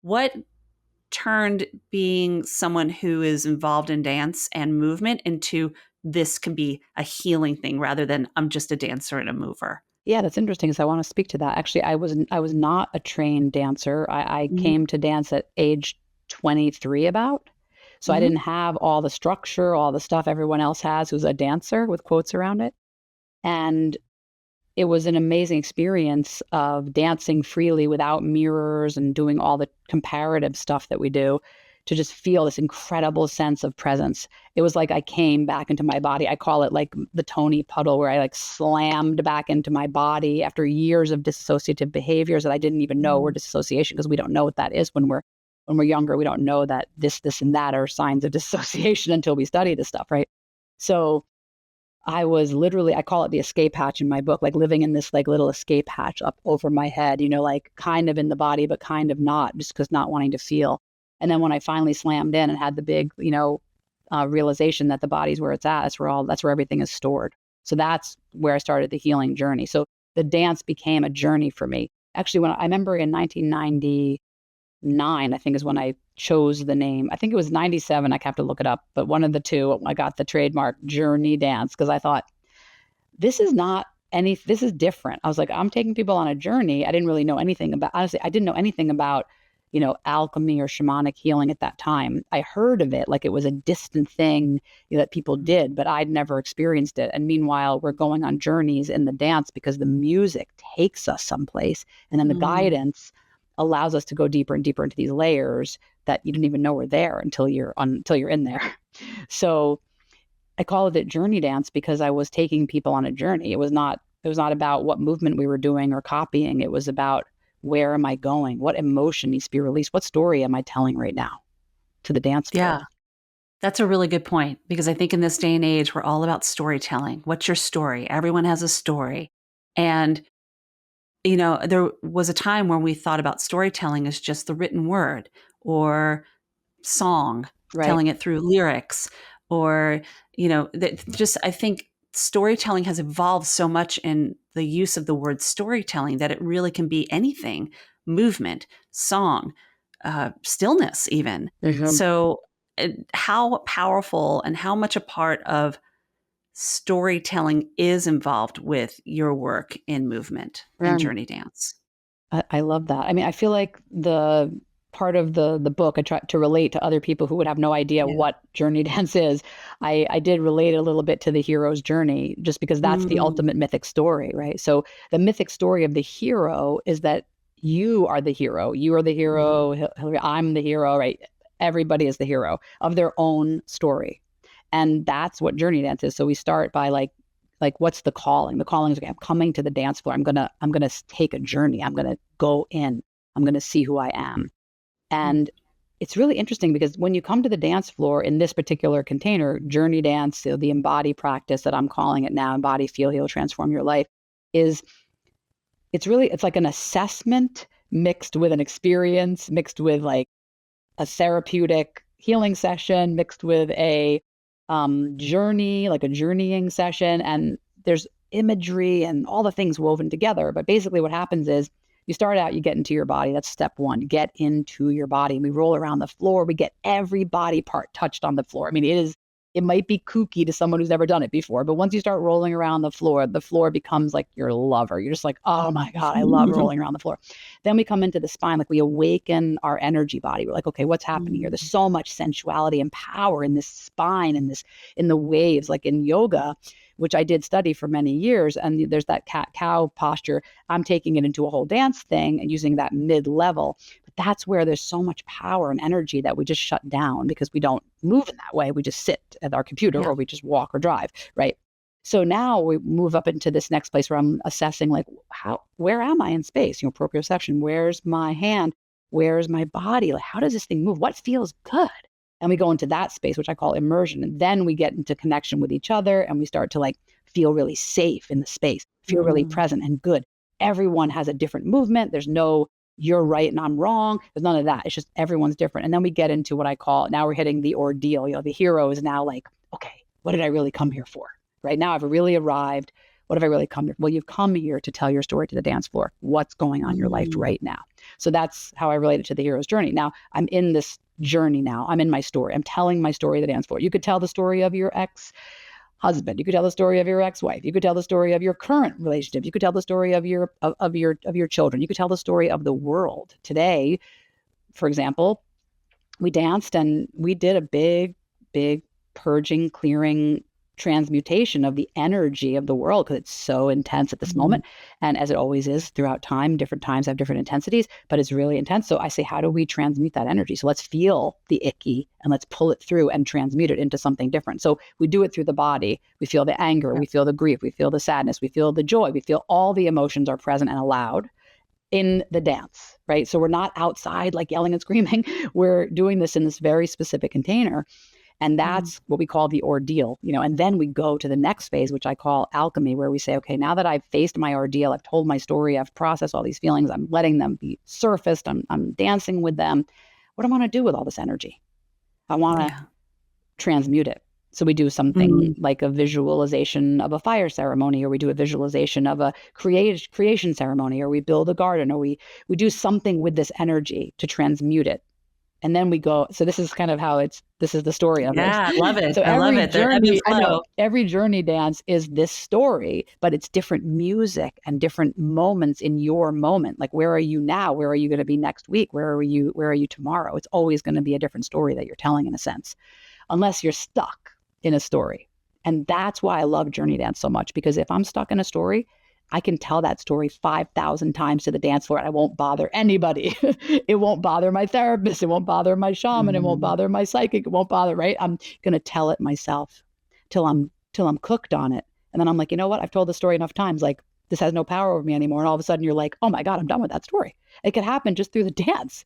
what turned being someone who is involved in dance and movement into this can be a healing thing rather than I'm just a dancer and a mover? Yeah, that's interesting. So I want to speak to that. Actually, I was not a trained dancer. I came to dance at age 23 about. So I Mm-hmm. didn't have all the structure, all the stuff everyone else has who's a dancer with quotes around it. And it was an amazing experience of dancing freely without mirrors and doing all the comparative stuff that we do to just feel this incredible sense of presence. It was like I came back into my body. I call it like the Tony puddle, where I like slammed back into my body after years of dissociative behaviors that I didn't even know were dissociation, because we don't know what that is when we're younger. We don't know that this, and that are signs of dissociation until we study this stuff, right? So I was literally, I call it the escape hatch in my book, like living in this like little escape hatch up over my head, like kind of in the body, but kind of not, just because not wanting to feel. And then when I finally slammed in and had the big, realization that the body's where it's at, that's where everything is stored. So that's where I started the healing journey. So the dance became a journey for me. Actually, when I remember in 1999, I think is when I chose the name. I think it was 97. I have to look it up, but one of the two, I got the trademark Journey Dance because I thought this is not this is different. I was like, I'm taking people on a journey. I didn't really know anything about, honestly, I didn't know anything about, alchemy or shamanic healing at that time. I heard of it like it was a distant thing that people did, but I'd never experienced it. And meanwhile, we're going on journeys in the dance because the music takes us someplace. And then the guidance allows us to go deeper and deeper into these layers that you didn't even know were there until you're in there. So I call it journey dance because I was taking people on a journey. It was not about what movement we were doing or copying. It was about, where am I going? What emotion needs to be released? What story am I telling right now to the dance floor? Yeah, that's a really good point, because I think in this day and age, we're all about storytelling. What's your story? Everyone has a story. And, there was a time when we thought about storytelling as just the written word or song, Right. telling it through lyrics, or, I think storytelling has evolved so much in the use of the word storytelling that it really can be anything: movement, song, stillness, even. Mm-hmm. So, how powerful and how much a part of storytelling is involved with your work in movement and journey dance? I love that. I mean, I feel like the part of the book, I try to relate to other people who would have no idea Yeah. what journey dance is. I did relate a little bit to the hero's journey, just because that's the Mm, ultimate mythic story, right? So the mythic story of the hero is that you are the hero. You are the mhm. hero. Hilary, I'm the hero, right? Everybody is the hero of their own story. And that's what journey dance is. So we start by like what's the calling? The calling is, okay, I'm coming to the dance floor. I'm gonna take a journey. I'm gonna go in. I'm gonna see who I am. Mm. And it's really interesting because when you come to the dance floor in this particular container, journey dance, the embody practice that I'm calling it now, embody, feel, heal, transform your life, is it's like an assessment mixed with an experience, mixed with like a therapeutic healing session, mixed with a journey, like a journeying session. And there's imagery and all the things woven together. But basically, what happens is you start out, you get into your body. That's step one. Get into your body. And we roll around the floor. We get every body part touched on the floor. I mean, it might be kooky to someone who's never done it before, but once you start rolling around the floor becomes like your lover. You're just like, oh my God, I love rolling around the floor. Then we come into the spine, like we awaken our energy body. We're like, okay, what's happening here? There's so much sensuality and power in this spine and in the waves, like in yoga, which I did study for many years. And there's that cat cow posture. I'm taking it into a whole dance thing and using that mid level. But that's where there's so much power and energy that we just shut down because we don't move in that way. We just sit at our computer Yeah. or we just walk or drive, right? So now we move up into this next place where I'm assessing, like, where am I in space? Proprioception. Where's my hand? Where's my body? Like, how does this thing move? What feels good? And we go into that space, which I call immersion. And then we get into connection with each other and we start to like feel really safe in the space, feel really Mm. present and good. Everyone has a different movement. There's no, you're right and I'm wrong. There's none of that. It's just everyone's different. And then we get into what I call, now we're hitting the ordeal. The hero is now like, okay, what did I really come here for? Right now, I've really arrived. What have I really come here? Well, you've come here to tell your story to the dance floor. What's going on in your life Mm. right now? So that's how I relate it to the hero's journey. Now I'm in this journey now. I'm in my story. I'm telling my story of the dance floor. You could tell the story of your ex-husband. You could tell the story of your ex-wife. You could tell the story of your current relationship. You could tell the story of your children. You could tell the story of the world. Today, for example, we danced and we did a big purging, clearing, transmutation of the energy of the world because it's so intense at this moment. And as it always is throughout time, different times have different intensities, but it's really intense. So I say, how do we transmute that energy? So let's feel the icky and let's pull it through and transmute it into something different. So we do it through the body. We feel the anger, we feel the grief, we feel the sadness, we feel the joy, we feel all the emotions are present and allowed in the dance, right? So we're not outside like yelling and screaming. We're doing this in this very specific container. And that's what we call the ordeal, and then we go to the next phase, which I call alchemy, where we say, okay, now that I've faced my ordeal, I've told my story, I've processed all these feelings, I'm letting them be surfaced, I'm dancing with them. What do I want to do with all this energy? I want to transmute it. So we do something like a visualization of a fire ceremony, or we do a visualization of a creation ceremony, or we build a garden, or we do something with this energy to transmute it. And then we go, so this is kind of how this is the story of it. Yeah, I love it. So I love it. Journey, I know, every journey dance is this story, but it's different music and different moments in your moment. Like, where are you now? Where are you going to be next week? Where are you tomorrow? It's always going to be a different story that you're telling, in a sense, unless you're stuck in a story. And that's why I love journey dance so much, because if I'm stuck in a story, I can tell that story 5,000 times to the dance floor and I won't bother anybody. It won't bother my therapist. It won't bother my shaman. It won't bother my psychic. It won't bother, right? I'm going to tell it myself till I'm cooked on it. And then I'm like, you know what? I've told the story enough times. Like, this has no power over me anymore. And all of a sudden you're like, oh my God, I'm done with that story. It could happen just through the dance.